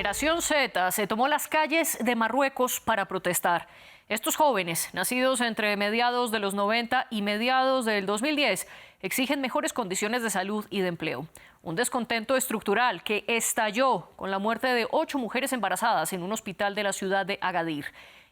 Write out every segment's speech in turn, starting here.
generación Z se tomó las calles de Marruecos para protestar. Estos jóvenes, nacidos entre mediados de los 90 y mediados del 2010, exigen mejores condiciones de salud y de empleo. Un descontento estructural que estalló con la muerte de 8 mujeres embarazadas en un hospital de la ciudad de Agadir,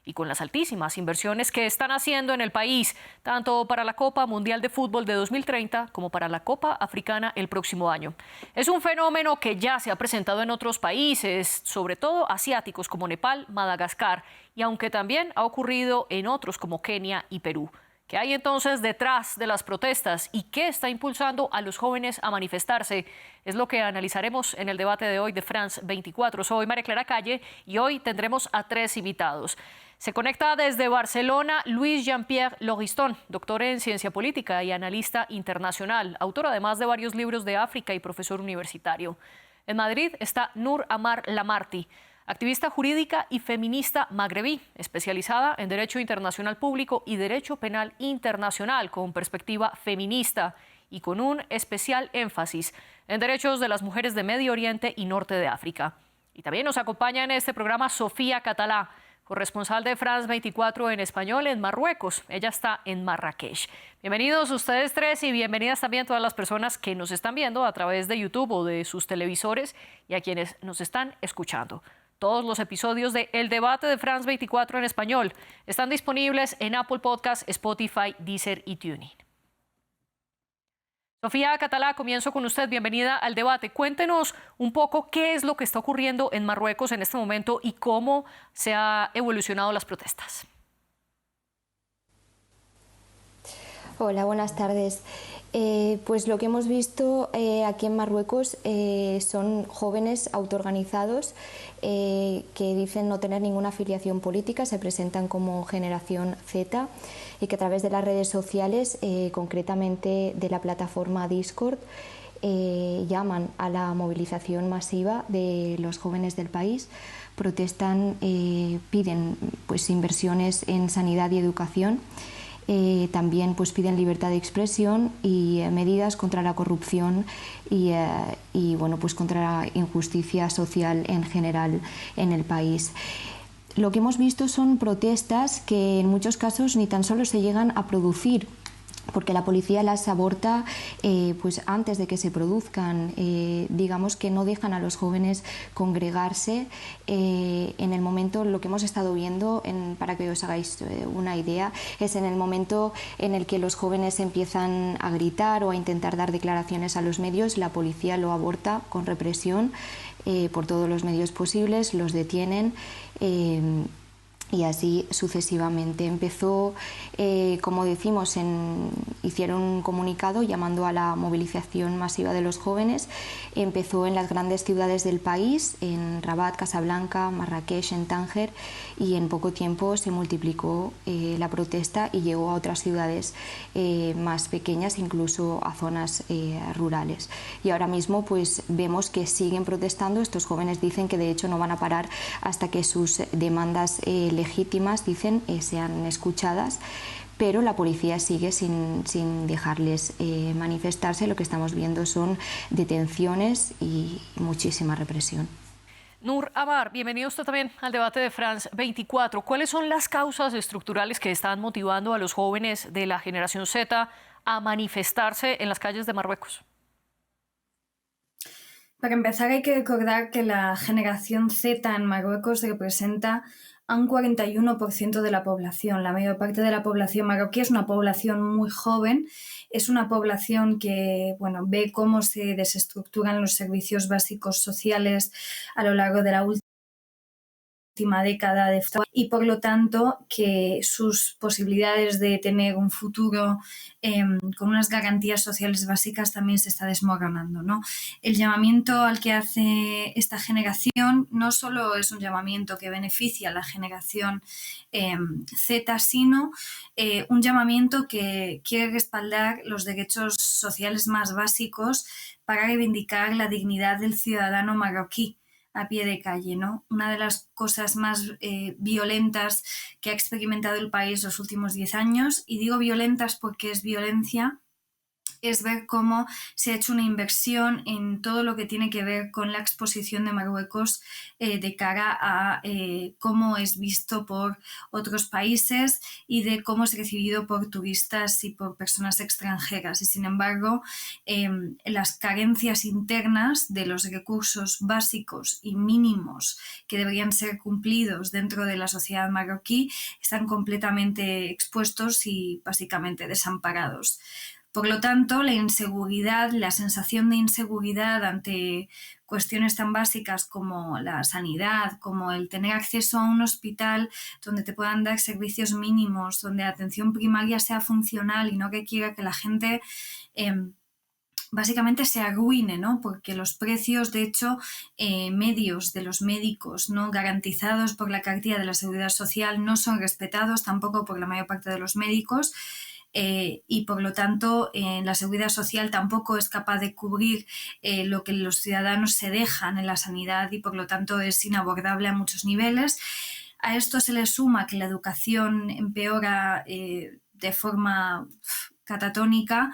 y con las altísimas inversiones que están haciendo en el país, tanto para la Copa Mundial de Fútbol de 2030 como para la Copa Africana el próximo año. Es un fenómeno que ya se ha presentado en otros países, sobre todo asiáticos como Nepal, Madagascar, y aunque también ha ocurrido en otros como Kenia y Perú. ¿Qué hay entonces detrás de las protestas y qué está impulsando a los jóvenes a manifestarse? Es lo que analizaremos en el debate de hoy de France 24. Soy María Clara Calle y hoy tendremos a 3 invitados. Se conecta desde Barcelona Luis Jean-Pierre Lauriston, doctor en ciencia política y analista internacional, autor además de varios libros de África y profesor universitario. En Madrid está Nour Amar Lamarty, activista jurídica y feminista magrebí, especializada en Derecho Internacional Público y Derecho Penal Internacional con perspectiva feminista y con un especial énfasis en derechos de las mujeres de Medio Oriente y Norte de África. Y también nos acompaña en este programa Sofía Catalá, corresponsal de France 24 en español en Marruecos. Ella está en Marrakech. Bienvenidos ustedes 3 y bienvenidas también todas las personas que nos están viendo a través de YouTube o de sus televisores y a quienes nos están escuchando. Todos los episodios de El Debate de France 24 en español están disponibles en Apple Podcasts, Spotify, Deezer y TuneIn. Sofía Catalá, comienzo con usted. Bienvenida al debate. Cuéntenos un poco qué es lo que está ocurriendo en Marruecos en este momento y cómo se han evolucionado las protestas. Hola, buenas tardes. Pues lo que hemos visto aquí en Marruecos son jóvenes autoorganizados que dicen no tener ninguna afiliación política, se presentan como generación Z y que a través de las redes sociales, concretamente de la plataforma Discord, llaman a la movilización masiva de los jóvenes del país, protestan, piden pues inversiones en sanidad y educación. También pues piden libertad de expresión y medidas contra la corrupción y bueno, pues contra la injusticia social en general en el país. Lo que hemos visto son protestas que en muchos casos ni tan solo se llegan a producir, porque la policía las aborta pues antes de que se produzcan. Digamos que no dejan a los jóvenes congregarse en el momento. Lo que hemos estado viendo, para que os hagáis una idea, es en el momento en el que los jóvenes empiezan a gritar o a intentar dar declaraciones a los medios, la policía lo aborta con represión por todos los medios posibles, los detienen. Y así sucesivamente. Empezó, como decimos, hicieron un comunicado llamando a la movilización masiva de los jóvenes. Empezó en las grandes ciudades del país, en Rabat, Casablanca, Marrakech, en Tánger, y en poco tiempo se multiplicó la protesta y llegó a otras ciudades más pequeñas, incluso a zonas rurales. Y ahora mismo pues vemos que siguen protestando. Estos jóvenes dicen que de hecho no van a parar hasta que sus demandas legítimas, dicen, sean escuchadas, pero la policía sigue sin dejarles manifestarse. Lo que estamos viendo son detenciones y muchísima represión. Nour Amar, bienvenido usted también al debate de France 24. ¿Cuáles son las causas estructurales que están motivando a los jóvenes de la generación Z a manifestarse en las calles de Marruecos? Para empezar, hay que recordar que la generación Z en Marruecos representa a un 41% de la población. La mayor parte de la población marroquí es una población muy joven, es una población que ve cómo se desestructuran los servicios básicos sociales a lo largo de la última década y por lo tanto que sus posibilidades de tener un futuro con unas garantías sociales básicas también se está desmoronando, ¿no? El llamamiento al que hace esta generación no solo es un llamamiento que beneficia a la generación Z, sino un llamamiento que quiere respaldar los derechos sociales más básicos para reivindicar la dignidad del ciudadano marroquí a pie de calle, ¿no? Una de las cosas más violentas que ha experimentado el país los últimos 10 años, y digo violentas porque es violencia es ver cómo se ha hecho una inversión en todo lo que tiene que ver con la exposición de Marruecos de cara a cómo es visto por otros países y de cómo es recibido por turistas y por personas extranjeras. Y sin embargo, las carencias internas de los recursos básicos y mínimos que deberían ser cumplidos dentro de la sociedad marroquí están completamente expuestos y básicamente desamparados. Por lo tanto, la inseguridad, la sensación de inseguridad ante cuestiones tan básicas como la sanidad, como el tener acceso a un hospital donde te puedan dar servicios mínimos, donde la atención primaria sea funcional y no requiera que la gente básicamente se arruine, ¿no? Porque los precios, de hecho, medios de los médicos, ¿no?, garantizados por la cartilla de la Seguridad Social no son respetados tampoco por la mayor parte de los médicos. Y por lo tanto la seguridad social tampoco es capaz de cubrir lo que los ciudadanos se dejan en la sanidad y por lo tanto es inabordable a muchos niveles. A esto se le suma que la educación empeora de forma catatónica,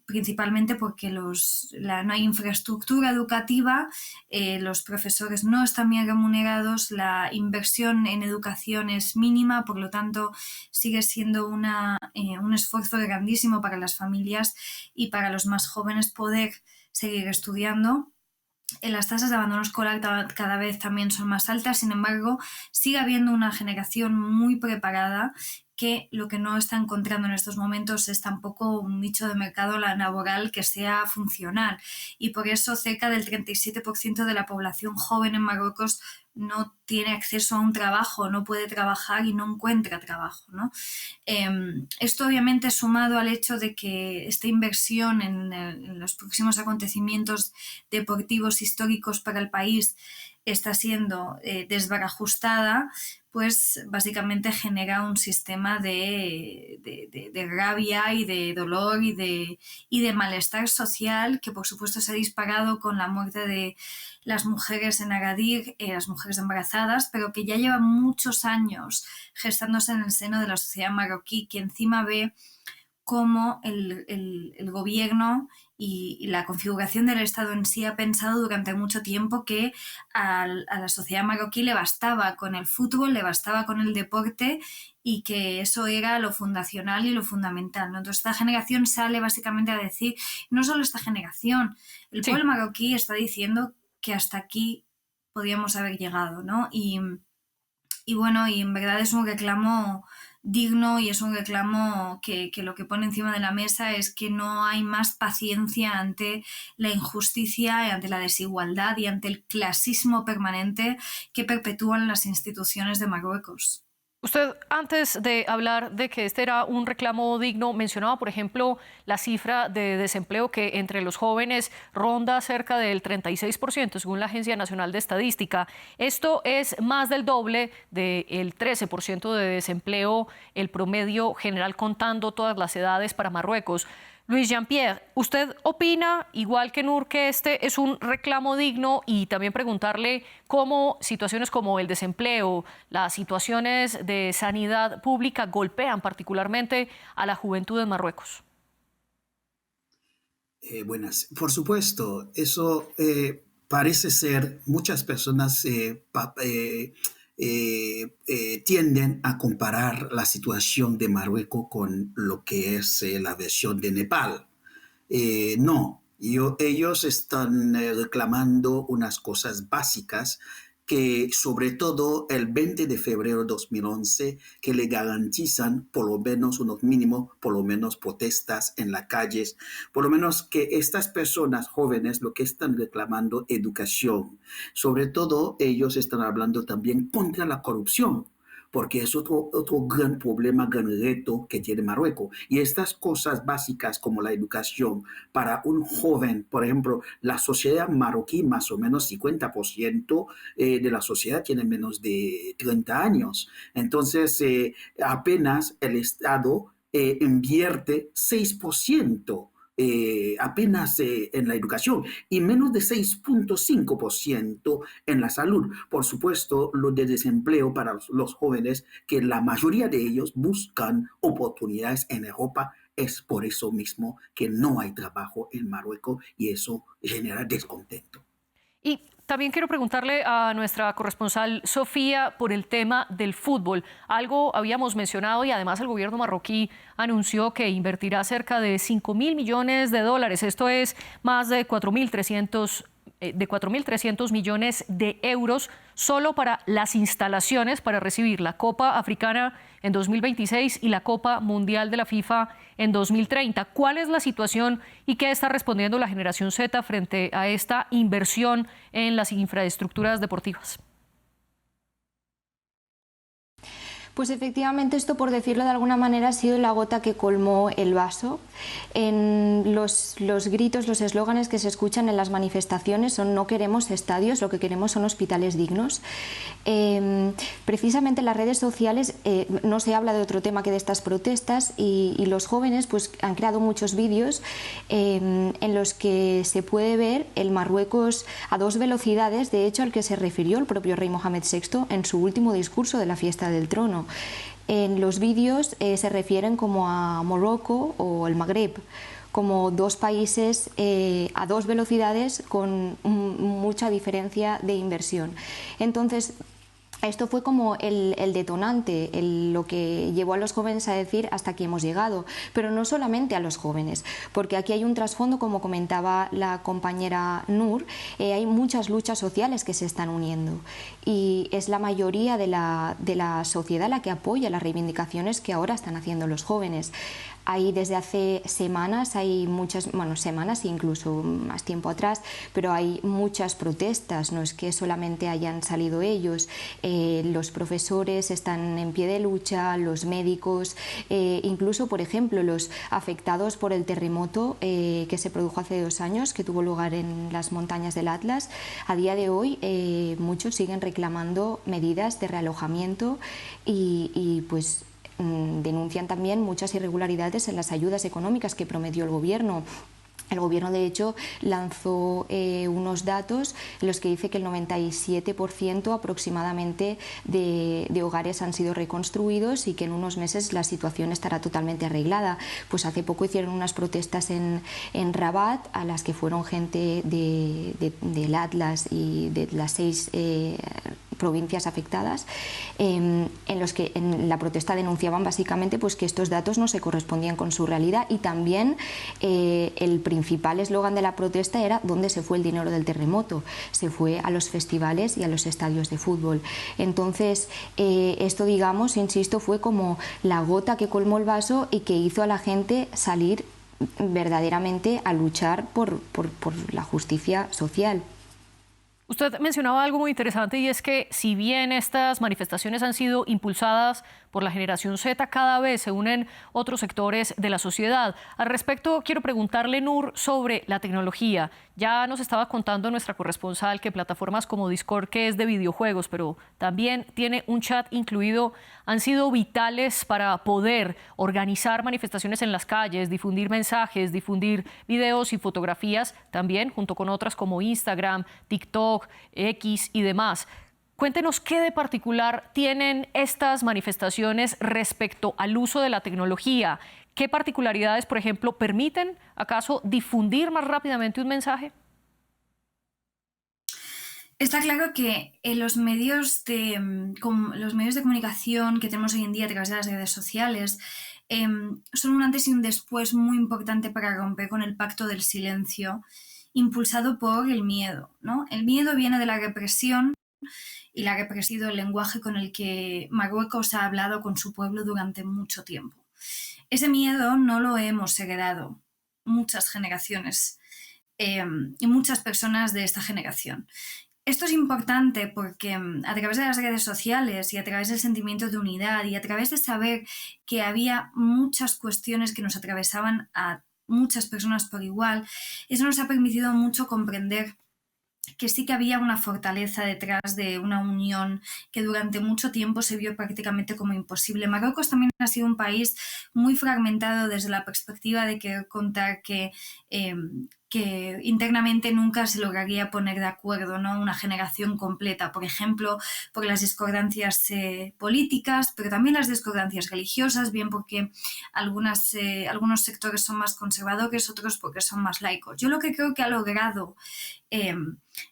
principalmente porque no hay infraestructura educativa, los profesores no están bien remunerados, la inversión en educación es mínima, por lo tanto sigue siendo un esfuerzo grandísimo para las familias y para los más jóvenes poder seguir estudiando. Las tasas de abandono escolar cada vez también son más altas, sin embargo, sigue habiendo una generación muy preparada que lo que no está encontrando en estos momentos es tampoco un nicho de mercado laboral que sea funcional. Y por eso cerca del 37% de la población joven en Marruecos no tiene acceso a un trabajo, no puede trabajar y no encuentra trabajo, ¿no? Esto obviamente sumado al hecho de que esta inversión en los próximos acontecimientos deportivos históricos para el país está siendo desbarajustada, pues básicamente genera un sistema de rabia y de dolor y de malestar social que por supuesto se ha disparado con la muerte de las mujeres en Agadir, las mujeres embarazadas, pero que ya llevan muchos años gestándose en el seno de la sociedad marroquí, que encima ve cómo el gobierno y la configuración del Estado en sí ha pensado durante mucho tiempo que a la sociedad marroquí le bastaba con el fútbol, le bastaba con el deporte y que eso era lo fundacional y lo fundamental, ¿no? Entonces esta generación sale básicamente a decir, no solo esta generación, el pueblo marroquí está diciendo que hasta aquí podíamos haber llegado, ¿no? Y bueno, y en verdad es un reclamo digno y es un reclamo que lo que pone encima de la mesa es que no hay más paciencia ante la injusticia, ante la desigualdad y ante el clasismo permanente que perpetúan las instituciones de Marruecos. Usted, antes de hablar de que este era un reclamo digno, mencionaba, por ejemplo, la cifra de desempleo que entre los jóvenes ronda cerca del 36%, según la Agencia Nacional de Estadística. Esto es más del doble del 13% de desempleo, el promedio general contando todas las edades para Marruecos. Luis Jean-Pierre, ¿usted opina, igual que Nur, que este es un reclamo digno? Y también preguntarle cómo situaciones como el desempleo, las situaciones de sanidad pública golpean particularmente a la juventud en Marruecos. Buenas. Por supuesto, eso parece ser, muchas personas tienden a comparar la situación de Marruecos con lo que es la versión de Nepal. No, ellos están reclamando unas cosas básicas que sobre todo el 20 de febrero de 2011 que le garantizan por lo menos unos mínimos, por lo menos protestas en las calles, por lo menos que estas personas jóvenes lo que están reclamando educación. Sobre todo ellos están hablando también contra la corrupción, porque es otro gran problema, gran reto que tiene Marruecos. Y estas cosas básicas como la educación para un joven, por ejemplo, la sociedad marroquí, más o menos 50% de la sociedad tiene menos de 30 años. Entonces, apenas el Estado invierte 6%. Apenas en la educación y menos de 6.5% en la salud. Por supuesto, lo de desempleo para los jóvenes, que la mayoría de ellos buscan oportunidades en Europa, Es por eso mismo que no hay trabajo en Marruecos y eso genera descontento. Y también quiero preguntarle a nuestra corresponsal Sofía por el tema del fútbol. Algo habíamos mencionado y además el gobierno marroquí anunció que invertirá cerca de 5.000 millones de dólares. Esto es más de 4.300 millones de euros solo para las instalaciones para recibir la Copa Africana en 2026 y la Copa Mundial de la FIFA en 2030. ¿Cuál es la situación y qué está respondiendo la generación Z frente a esta inversión en las infraestructuras deportivas? Pues efectivamente esto, por decirlo de alguna manera, ha sido la gota que colmó el vaso. En los gritos, los eslóganes que se escuchan en las manifestaciones son: no queremos estadios, lo que queremos son hospitales dignos. Precisamente en las redes sociales no se habla de otro tema que de estas protestas y los jóvenes pues han creado muchos vídeos en los que se puede ver el Marruecos a dos velocidades, de hecho al que se refirió el propio rey Mohamed VI en su último discurso de la fiesta del trono. En los vídeos se refieren como a Morocco o el Magreb, como dos países a dos velocidades con mucha diferencia de inversión. Entonces, esto fue como el detonante, lo que llevó a los jóvenes a decir hasta aquí hemos llegado, pero no solamente a los jóvenes, porque aquí hay un trasfondo, como comentaba la compañera Nur, hay muchas luchas sociales que se están uniendo y es la mayoría de la sociedad la que apoya las reivindicaciones que ahora están haciendo los jóvenes. Hay desde hace semanas, hay muchas, bueno, semanas incluso más tiempo atrás, pero hay muchas protestas, no es que solamente hayan salido ellos, los profesores están en pie de lucha, los médicos, incluso por ejemplo los afectados por el terremoto que se produjo hace 2 años, que tuvo lugar en las montañas del Atlas. A día de hoy muchos siguen reclamando medidas de realojamiento y pues denuncian también muchas irregularidades en las ayudas económicas que prometió el gobierno. El gobierno, de hecho, lanzó unos datos en los que dice que el 97% aproximadamente de hogares han sido reconstruidos y que en unos meses la situación estará totalmente arreglada. Pues hace poco hicieron unas protestas en Rabat, a las que fueron gente del Atlas y de las 6 provincias afectadas, en los que en la protesta denunciaban básicamente pues que estos datos no se correspondían con su realidad y también el principal eslogan de la protesta era ¿dónde se fue el dinero del terremoto? Se fue a los festivales y a los estadios de fútbol. Entonces esto, digamos, insisto, fue como la gota que colmó el vaso y que hizo a la gente salir verdaderamente a luchar por la justicia social. Usted mencionaba algo muy interesante y es que si bien estas manifestaciones han sido impulsadas por la generación Z, cada vez se unen otros sectores de la sociedad. Al respecto, quiero preguntarle, Nur, sobre la tecnología. Ya nos estaba contando nuestra corresponsal que plataformas como Discord, que es de videojuegos, pero también tiene un chat incluido, han sido vitales para poder organizar manifestaciones en las calles, difundir mensajes, difundir videos y fotografías, también junto con otras como Instagram, TikTok, X y demás. Cuéntenos qué de particular tienen estas manifestaciones respecto al uso de la tecnología. ¿Qué particularidades, por ejemplo, permiten acaso difundir más rápidamente un mensaje? Está claro que los medios de comunicación que tenemos hoy en día a través de las redes sociales son un antes y un después muy importante para romper con el pacto del silencio impulsado por el miedo, ¿no? El miedo viene de la represión y la represión del lenguaje con el que Marruecos ha hablado con su pueblo durante mucho tiempo. Ese miedo no lo hemos heredado muchas generaciones y muchas personas de esta generación. Esto es importante porque a través de las redes sociales y a través del sentimiento de unidad y a través de saber que había muchas cuestiones que nos atravesaban a muchas personas por igual, eso nos ha permitido mucho comprender que sí que había una fortaleza detrás de una unión que durante mucho tiempo se vio prácticamente como imposible. Marruecos también ha sido un país muy fragmentado desde la perspectiva de querer contar que que internamente nunca se lograría poner de acuerdo, ¿no? Una generación completa, por ejemplo, por las discordancias políticas, pero también las discordancias religiosas, bien porque algunos sectores son más conservadores, otros porque son más laicos. Yo lo que creo que ha logrado eh,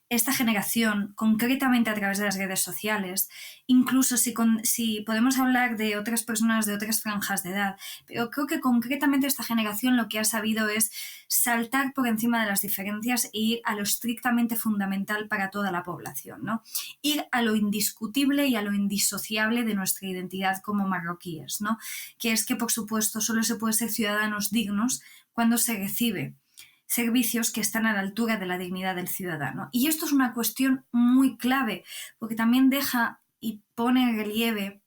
esta generación, concretamente a través de las redes sociales, incluso si podemos hablar de otras personas de otras franjas de edad, pero creo que concretamente esta generación lo que ha sabido es saltar por encima de las diferencias e ir a lo estrictamente fundamental para toda la población, ¿no? Ir a lo indiscutible y a lo indisociable de nuestra identidad como marroquíes, ¿no? Que es que, por supuesto, solo se puede ser ciudadanos dignos cuando se recibe servicios que están a la altura de la dignidad del ciudadano. Y esto es una cuestión muy clave, porque también deja y pone en relieve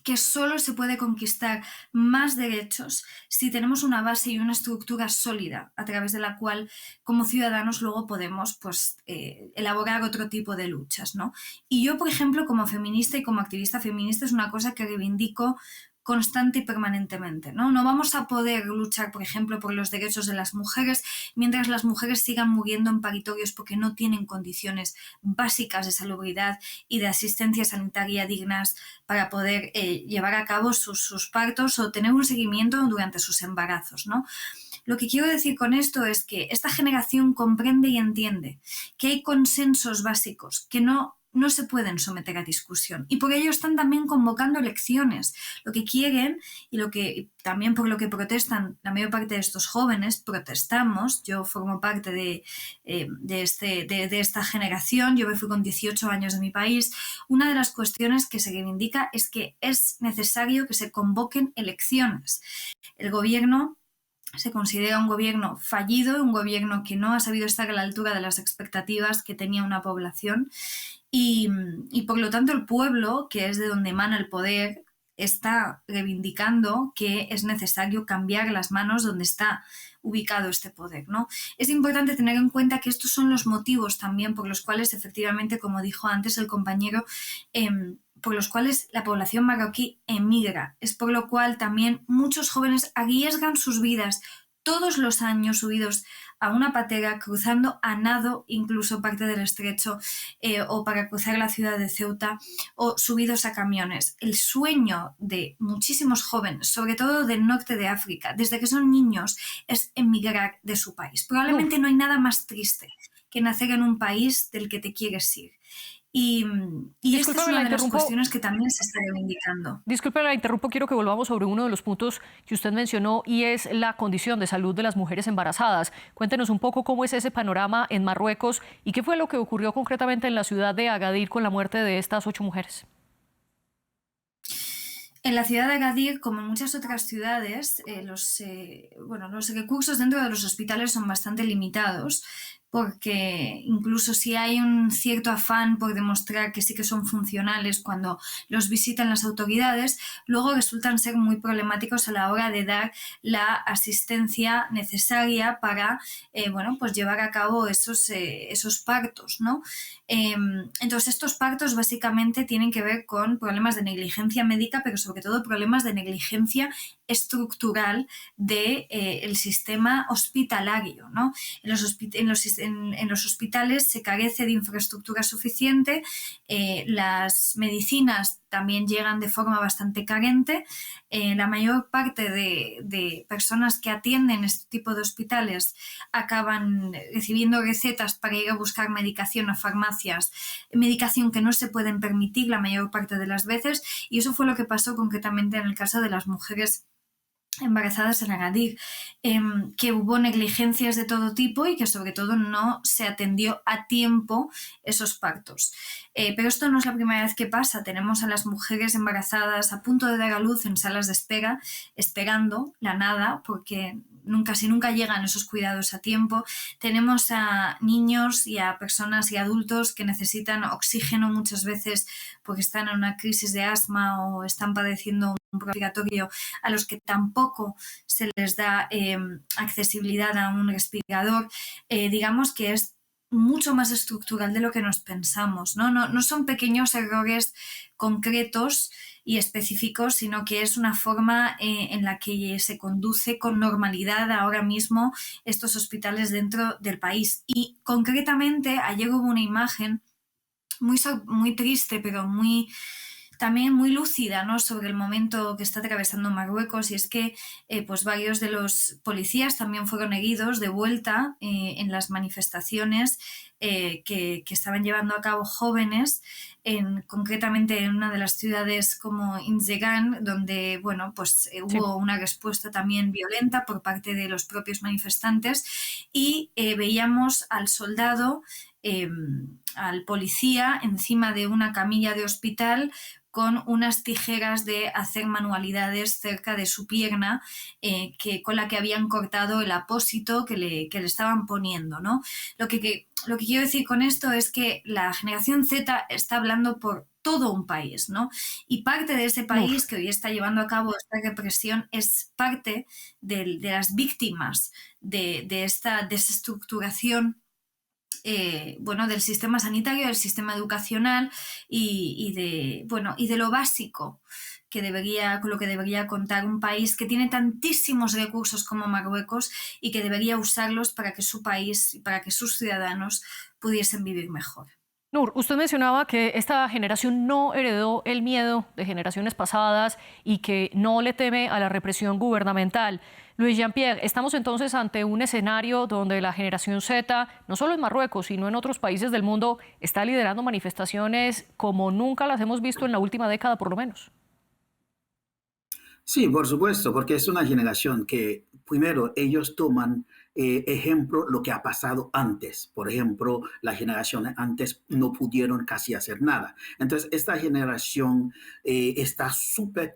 que solo se puede conquistar más derechos si tenemos una base y una estructura sólida a través de la cual como ciudadanos luego podemos elaborar otro tipo de luchas, ¿no? Y yo, por ejemplo, como feminista y como activista feminista es una cosa que reivindico constante y permanentemente, ¿no? No vamos a poder luchar, por ejemplo, por los derechos de las mujeres mientras las mujeres sigan muriendo en paritorios porque no tienen condiciones básicas de salubridad y de asistencia sanitaria dignas para poder llevar a cabo sus partos o tener un seguimiento durante sus embarazos, ¿no? Lo que quiero decir con esto es que esta generación comprende y entiende que hay consensos básicos que no se pueden someter a discusión y por ello están también convocando elecciones. Lo que quieren y también por lo que protestan la mayor parte de estos jóvenes, protestamos, yo formo parte de esta generación, yo me fui con 18 años de mi país, una de las cuestiones que se reivindica es que es necesario que se convoquen elecciones. El gobierno se considera un gobierno fallido, un gobierno que no ha sabido estar a la altura de las expectativas que tenía una población y por lo tanto el pueblo, que es de donde emana el poder, está reivindicando que es necesario cambiar las manos donde está ubicado este poder, ¿no? Es importante tener en cuenta que estos son los motivos también por los cuales efectivamente, como dijo antes el compañero, por los cuales la población marroquí emigra. Es por lo cual también muchos jóvenes arriesgan sus vidas todos los años subidos a una patera, cruzando a nado incluso parte del estrecho o para cruzar la ciudad de Ceuta o subidos a camiones. El sueño de muchísimos jóvenes, sobre todo del norte de África, desde que son niños, es emigrar de su país. Probablemente no hay nada más triste que nacer en un país del que te quieres ir. Y esta es Discúlpeme, la una de las interrumpo. cuestiones que también se está reivindicando. Disculpe, la interrumpo, quiero que volvamos sobre uno de los puntos que usted mencionó y es la condición de salud de las mujeres embarazadas. Cuéntenos un poco cómo es ese panorama en Marruecos y qué fue lo que ocurrió concretamente en la ciudad de Agadir con la muerte de estas 8 mujeres. En la ciudad de Agadir, como en muchas otras ciudades, los recursos dentro de los hospitales son bastante limitados, porque incluso si hay un cierto afán por demostrar que sí que son funcionales cuando los visitan las autoridades, luego resultan ser muy problemáticos a la hora de dar la asistencia necesaria para llevar a cabo esos partos, ¿no? Entonces estos partos básicamente tienen que ver con problemas de negligencia médica, pero sobre todo problemas de negligencia estructural del sistema hospitalario, ¿no? En los hospitales se carece de infraestructura suficiente, las medicinas también llegan de forma bastante carente. La mayor parte de personas que atienden este tipo de hospitales acaban recibiendo recetas para ir a buscar medicación a farmacias, medicación que no se pueden permitir la mayor parte de las veces, y eso fue lo que pasó concretamente en el caso de las mujeres embarazadas en Agadir, que hubo negligencias de todo tipo y que sobre todo no se atendió a tiempo esos partos. Pero esto no es la primera vez que pasa. Tenemos a las mujeres embarazadas a punto de dar a luz en salas de espera, esperando la nada, porque casi nunca llegan esos cuidados a tiempo. Tenemos a niños y a personas y adultos que necesitan oxígeno muchas veces porque están en una crisis de asma o están padeciendo un respiratorio, a los que tampoco se les da accesibilidad a un respirador. Digamos que es mucho más estructural de lo que nos pensamos, ¿no? No son pequeños errores concretos y específicos, sino que es una forma en la que se conduce con normalidad ahora mismo estos hospitales dentro del país. Y concretamente ayer hubo una imagen muy triste, pero también muy lúcida, ¿no?, sobre el momento que está atravesando Marruecos, y es que pues varios de los policías también fueron heridos de vuelta en las manifestaciones que estaban llevando a cabo jóvenes, concretamente en una de las ciudades como Inzegan, donde bueno, pues, Sí. hubo una respuesta también violenta por parte de los propios manifestantes, y veíamos al soldado, al policía, encima de una camilla de hospital con unas tijeras de hacer manualidades cerca de su pierna, con la que habían cortado el apósito que le estaban poniendo, ¿no? Lo que quiero decir con esto es que la generación Z está hablando por todo un país, ¿no? Y parte de ese país que hoy está llevando a cabo esta represión es parte de las víctimas de esta desestructuración, bueno, del sistema sanitario, del sistema educacional y de lo básico con lo que debería contar un país que tiene tantísimos recursos como Marruecos y que debería usarlos para que su país y para que sus ciudadanos pudiesen vivir mejor. Nur, usted mencionaba que esta generación no heredó el miedo de generaciones pasadas y que no le teme a la represión gubernamental. Luis Jean-Pierre, estamos entonces ante un escenario donde la generación Z, no solo en Marruecos, sino en otros países del mundo, está liderando manifestaciones como nunca las hemos visto en la última década, por lo menos. Sí, por supuesto, porque es una generación que primero ellos toman ejemplo lo que ha pasado antes. Por ejemplo, la generación antes no pudieron casi hacer nada. Entonces, esta generación está súper,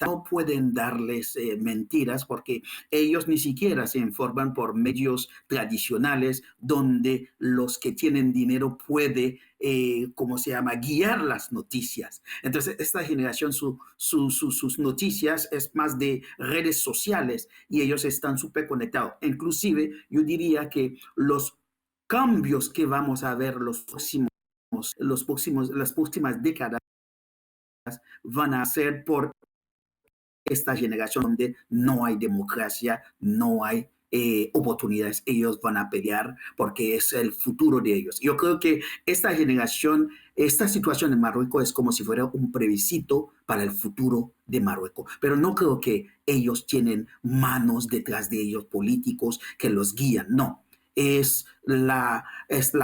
no pueden darles mentiras porque ellos ni siquiera se informan por medios tradicionales donde los que tienen dinero puede, ¿cómo se llama?, guiar las noticias. Entonces, esta generación, sus noticias es más de redes sociales y ellos están súper conectados. Inclusive, yo diría que los cambios que vamos a ver las próximas décadas van a ser por esta generación donde no hay democracia, no hay oportunidades. Ellos van a pelear porque es el futuro de ellos. Yo creo que esta generación, esta situación en Marruecos es como si fuera un plebiscito para el futuro de Marruecos. Pero no creo que ellos tienen manos detrás de ellos, políticos que los guían. No. Es la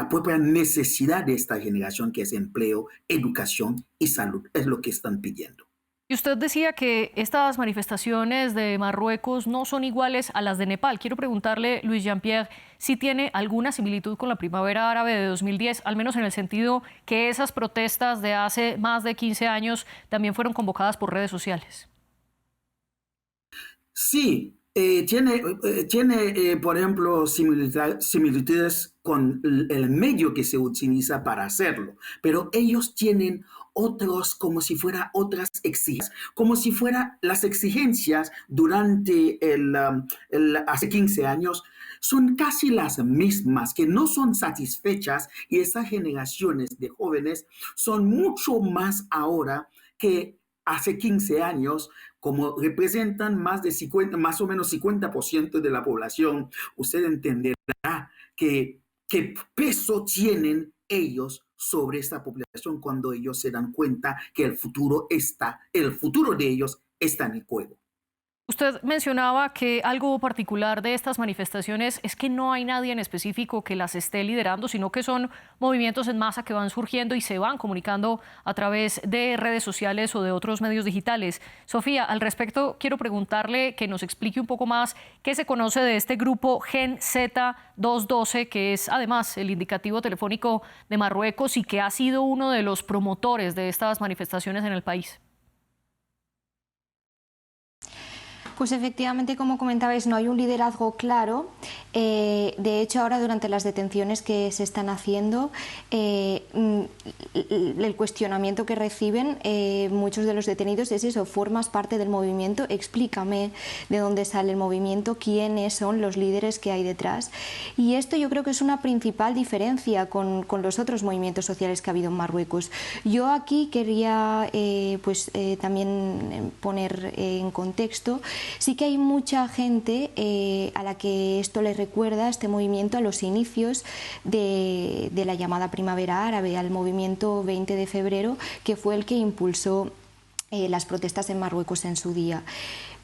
propia necesidad de esta generación, que es empleo, educación y salud. Es lo que están pidiendo. Y usted decía que estas manifestaciones de Marruecos no son iguales a las de Nepal. Quiero preguntarle, Luis Jean-Pierre, si tiene alguna similitud con la primavera árabe de 2010, al menos en el sentido que esas protestas de hace más de 15 años también fueron convocadas por redes sociales. Sí, tiene, por ejemplo, similitudes con el medio que se utiliza para hacerlo, pero ellos tienen otros, como si fuera otras exigencias, como si fuera las exigencias durante hace 15 años, son casi las mismas, que no son satisfechas, y esas generaciones de jóvenes son mucho más ahora que hace 15 años, como representan más o menos 50% de la población. Usted entenderá qué peso tienen ellos sobre esta población cuando ellos se dan cuenta que el futuro de ellos está en el juego. Usted mencionaba que algo particular de estas manifestaciones es que no hay nadie en específico que las esté liderando, sino que son movimientos en masa que van surgiendo y se van comunicando a través de redes sociales o de otros medios digitales. Sofía, al respecto, quiero preguntarle que nos explique un poco más qué se conoce de este grupo Gen Z212, que es además el indicativo telefónico de Marruecos y que ha sido uno de los promotores de estas manifestaciones en el país. Pues efectivamente, como comentabais, no hay un liderazgo claro. De hecho, ahora durante las detenciones que se están haciendo, el cuestionamiento que reciben muchos de los detenidos es eso: formas parte del movimiento, explícame de dónde sale el movimiento, quiénes son los líderes que hay detrás. Y esto yo creo que es una principal diferencia con los otros movimientos sociales que ha habido en Marruecos. Yo aquí quería también poner en contexto, sí que hay mucha gente a la que esto le recuerda, este movimiento, a los inicios de la llamada Primavera Árabe, al movimiento 20 de febrero, que fue el que impulsó las protestas en Marruecos en su día.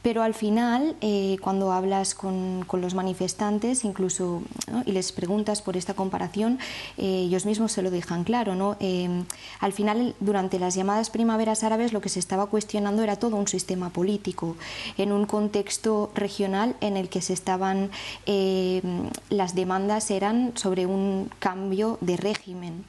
Pero al final, cuando hablas con los manifestantes, incluso, ¿no?, y les preguntas por esta comparación, ellos mismos se lo dejan claro, ¿no? Al final, durante las llamadas primaveras árabes, lo que se estaba cuestionando era todo un sistema político, en un contexto regional en el que las demandas eran sobre un cambio de régimen.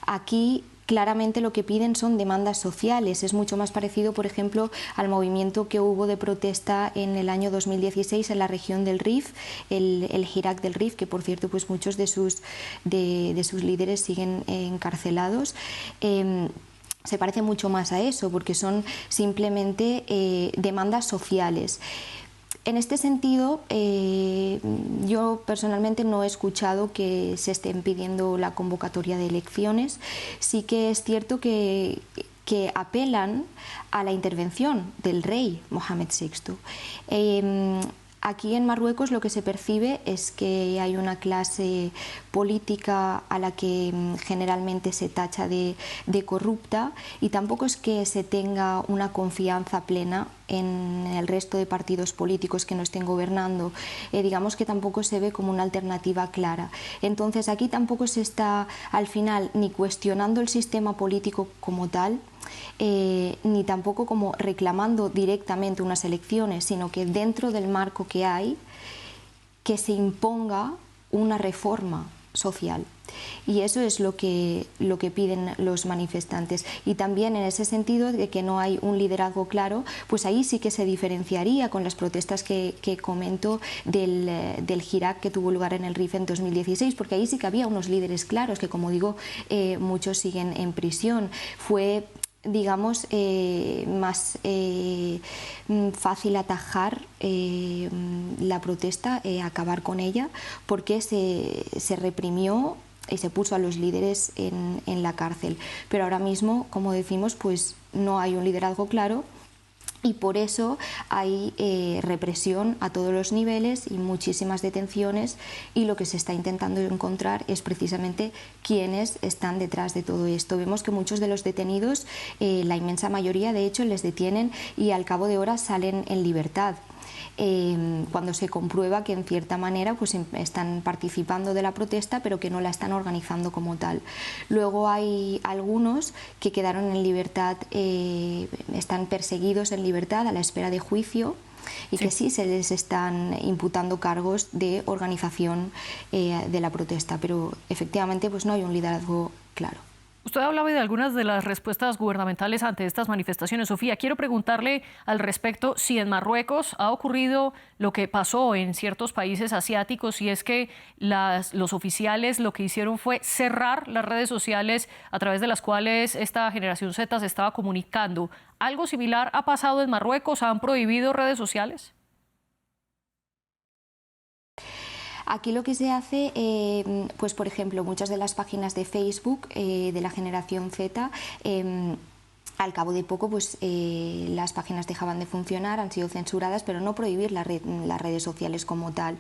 Aquí claramente lo que piden son demandas sociales. Es mucho más parecido, por ejemplo, al movimiento que hubo de protesta en el año 2016 en la región del Rif, el Hirak del Rif, que por cierto pues muchos de sus líderes siguen encarcelados. Se parece mucho más a eso, porque son simplemente demandas sociales. En este sentido, yo personalmente no he escuchado que se estén pidiendo la convocatoria de elecciones. Sí que es cierto que apelan a la intervención del rey Mohamed VI. Aquí en Marruecos lo que se percibe es que hay una clase política a la que generalmente se tacha de corrupta, y tampoco es que se tenga una confianza plena en el resto de partidos políticos que no estén gobernando. Digamos que tampoco se ve como una alternativa clara. Entonces aquí tampoco se está al final ni cuestionando el sistema político como tal, ni tampoco como reclamando directamente unas elecciones, sino que dentro del marco que hay, que se imponga una reforma social. Y eso es lo que piden los manifestantes. Y también en ese sentido de que no hay un liderazgo claro, pues ahí sí que se diferenciaría con las protestas que comento del Hirak que tuvo lugar en el Rif en 2016, porque ahí sí que había unos líderes claros que, como digo, muchos siguen en prisión. Fue, digamos, más fácil atajar la protesta, acabar con ella, porque se reprimió y se puso a los líderes en la cárcel. Pero ahora mismo, como decimos, pues no hay un liderazgo claro, y por eso hay represión a todos los niveles y muchísimas detenciones, y lo que se está intentando encontrar es precisamente quiénes están detrás de todo esto. Vemos que muchos de los detenidos, la inmensa mayoría de hecho, les detienen y al cabo de horas salen en libertad. Cuando se comprueba que en cierta manera pues están participando de la protesta, pero que no la están organizando como tal. Luego hay algunos que quedaron en libertad, están perseguidos en libertad a la espera de juicio, y que sí se les están imputando cargos de organización de la protesta, pero efectivamente pues no hay un liderazgo claro. Usted hablaba de algunas de las respuestas gubernamentales ante estas manifestaciones. Sofía, quiero preguntarle al respecto si en Marruecos ha ocurrido lo que pasó en ciertos países asiáticos, y es que los oficiales lo que hicieron fue cerrar las redes sociales a través de las cuales esta generación Z se estaba comunicando. ¿Algo similar ha pasado en Marruecos? ¿Han prohibido redes sociales? Aquí lo que se hace, pues por ejemplo, muchas de las páginas de Facebook de la generación Z, al cabo de poco pues las páginas dejaban de funcionar, han sido censuradas, pero no prohibir las redes sociales como tal.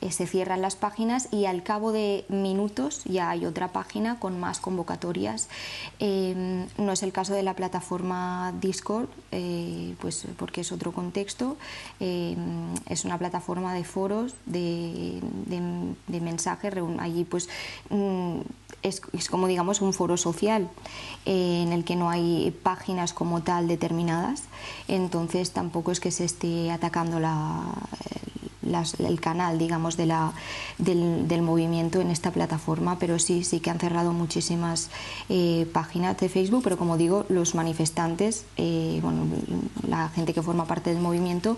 Se cierran las páginas y al cabo de minutos ya hay otra página con más convocatorias. No es el caso de la plataforma Discord, pues porque es otro contexto. Es una plataforma de foros, de mensajes. Allí pues es como, digamos, un foro social en el que no hay páginas como tal determinadas. Entonces tampoco es que se esté atacando el canal, digamos, del movimiento en esta plataforma, pero sí que han cerrado muchísimas páginas de Facebook. Pero como digo, los manifestantes, la gente que forma parte del movimiento,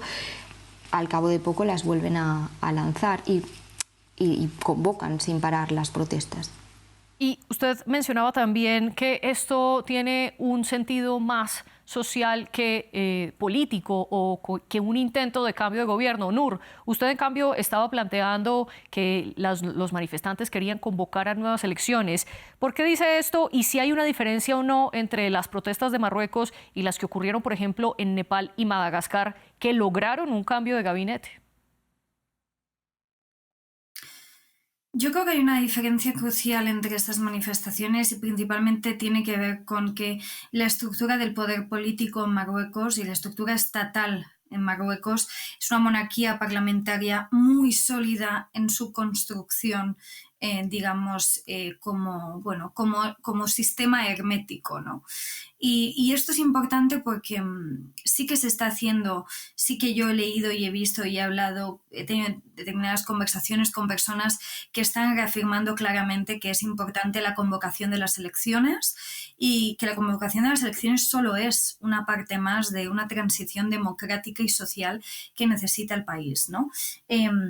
al cabo de poco las vuelven a lanzar y convocan sin parar las protestas. Y usted mencionaba también que esto tiene un sentido más social que político o que un intento de cambio de gobierno. Nur, usted en cambio estaba planteando que los manifestantes querían convocar a nuevas elecciones. ¿Por qué dice esto? Y si hay una diferencia o no entre las protestas de Marruecos y las que ocurrieron, por ejemplo, en Nepal y Madagascar, que lograron un cambio de gabinete. Yo creo que hay una diferencia crucial entre estas manifestaciones y principalmente tiene que ver con que la estructura del poder político en Marruecos y la estructura estatal en Marruecos es una monarquía parlamentaria muy sólida en su construcción, digamos, como sistema hermético, ¿no? Y esto es importante porque sí que se está haciendo, sí que yo he leído y he visto y he hablado, he tenido determinadas conversaciones con personas que están reafirmando claramente que es importante la convocación de las elecciones y que la convocación de las elecciones solo es una parte más de una transición democrática y social que necesita el país, ¿no?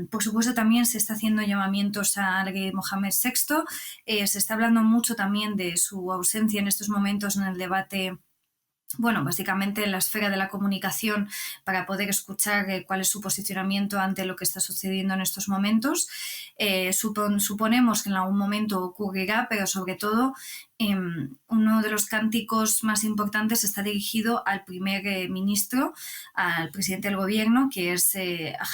Por supuesto, también se está haciendo llamamientos al rey Mohamed VI, se está hablando mucho también de su ausencia en estos momentos en el debate, bueno, básicamente en la esfera de la comunicación para poder escuchar cuál es su posicionamiento ante lo que está sucediendo en estos momentos. Suponemos que en algún momento ocurrirá, pero sobre todo uno de los cánticos más importantes está dirigido al primer ministro, al presidente del gobierno, que es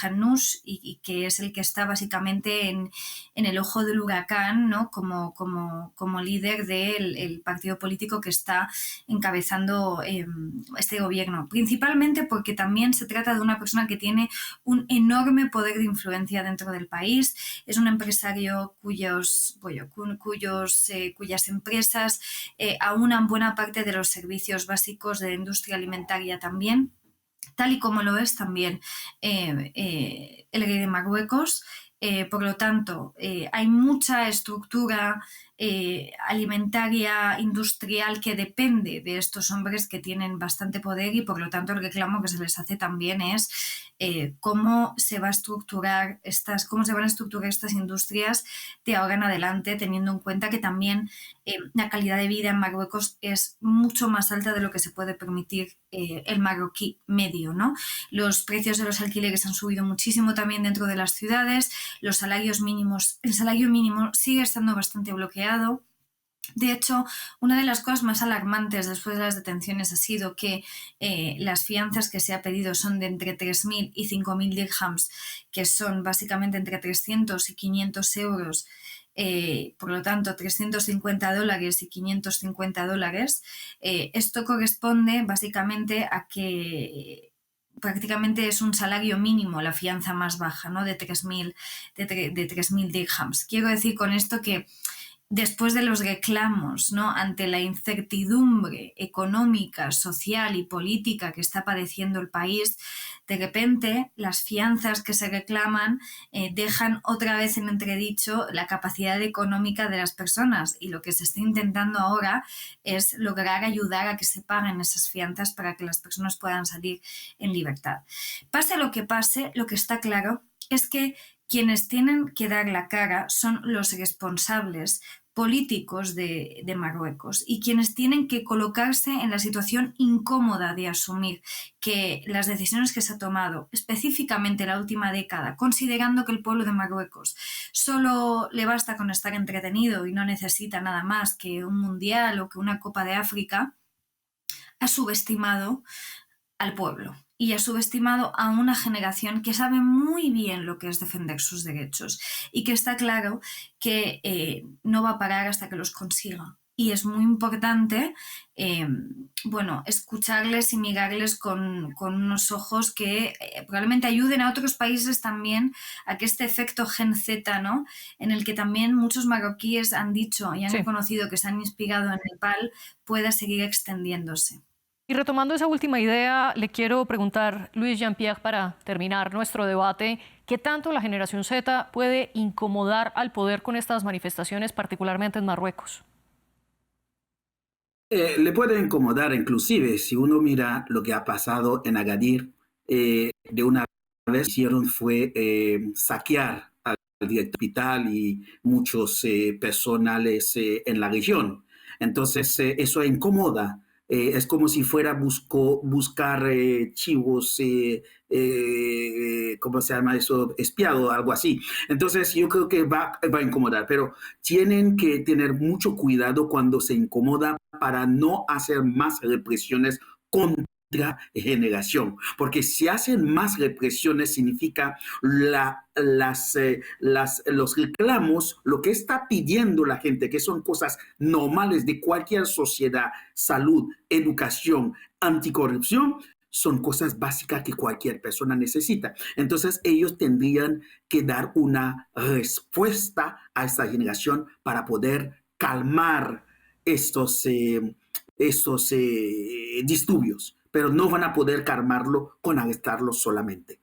Hanoush, y que es el que está básicamente en el ojo del huracán, ¿no? como líder del partido político que está encabezando este gobierno, principalmente porque también se trata de una persona que tiene un enorme poder de influencia dentro del país. Es un empresario cuyas empresas aunan buena parte de los servicios básicos de la industria alimentaria también, tal y como lo es también el rey de Marruecos. Por lo tanto, hay mucha estructura alimentaria, industrial, que depende de estos hombres que tienen bastante poder y por lo tanto el reclamo que se les hace también es cómo se van a estructurar estas industrias de ahora en adelante, teniendo en cuenta que también la calidad de vida en Marruecos es mucho más alta de lo que se puede permitir el marroquí medio, ¿no? Los precios de los alquileres han subido muchísimo también dentro de las ciudades, el salario mínimo sigue estando bastante bloqueado. De hecho, una de las cosas más alarmantes después de las detenciones ha sido que las fianzas que se ha pedido son de entre 3.000 y 5.000 dirhams, que son básicamente entre 300 y 500 euros. Por lo tanto, $350 y $550. Esto corresponde básicamente a que prácticamente es un salario mínimo la fianza más baja, ¿no? de 3.000 dirhams. Quiero decir con esto que después de los reclamos, ¿no? ante la incertidumbre económica, social y política que está padeciendo el país, de repente las fianzas que se reclaman dejan otra vez en entredicho la capacidad económica de las personas y lo que se está intentando ahora es lograr ayudar a que se paguen esas fianzas para que las personas puedan salir en libertad. Pase lo que está claro es que quienes tienen que dar la cara son los responsables políticos de Marruecos y quienes tienen que colocarse en la situación incómoda de asumir que las decisiones que se ha tomado, específicamente en la última década, considerando que el pueblo de Marruecos solo le basta con estar entretenido y no necesita nada más que un mundial o que una Copa de África, ha subestimado al pueblo y ha subestimado a una generación que sabe muy bien lo que es defender sus derechos y que está claro que no va a parar hasta que los consiga. Y es muy importante escucharles y mirarles con unos ojos que probablemente ayuden a otros países también a que este efecto Gen Z, ¿no? en el que también muchos marroquíes han dicho y han reconocido que se han inspirado en Nepal, pueda seguir extendiéndose. Y retomando esa última idea, le quiero preguntar, Louis Jean-Pierre, para terminar nuestro debate, ¿qué tanto la generación Z puede incomodar al poder con estas manifestaciones, particularmente en Marruecos? Le puede incomodar inclusive si uno mira lo que ha pasado en Agadir de una vez hicieron fue saquear al director del hospital y muchos personales en la región. Entonces, eso incomoda. Es como si fuera buscar chivos, ¿cómo se llama eso? Espiado, algo así. Entonces, yo creo que va a incomodar, pero tienen que tener mucho cuidado cuando se incomoda para no hacer más represiones contra generación, porque si hacen más represiones significa los reclamos, lo que está pidiendo la gente, que son cosas normales de cualquier sociedad, salud, educación, anticorrupción, son cosas básicas que cualquier persona necesita. Entonces ellos tendrían que dar una respuesta a esta generación para poder calmar estos disturbios, pero no van a poder calmarlo con arrestarlo solamente.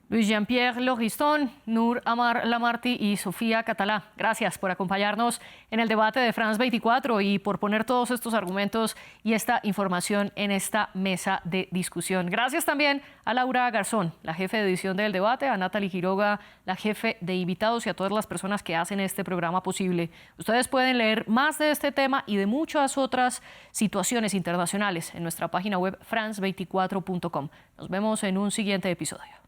Luis Jean-Pierre Lauriston, Nour Amar Lamarty y Sofía Catalá, gracias por acompañarnos en el debate de France 24 y por poner todos estos argumentos y esta información en esta mesa de discusión. Gracias también a Laura Garzón, la jefe de edición del debate, a Natalie Quiroga, la jefe de invitados y a todas las personas que hacen este programa posible. Ustedes pueden leer más de este tema y de muchas otras situaciones internacionales en nuestra página web france24.com. Nos vemos en un siguiente episodio.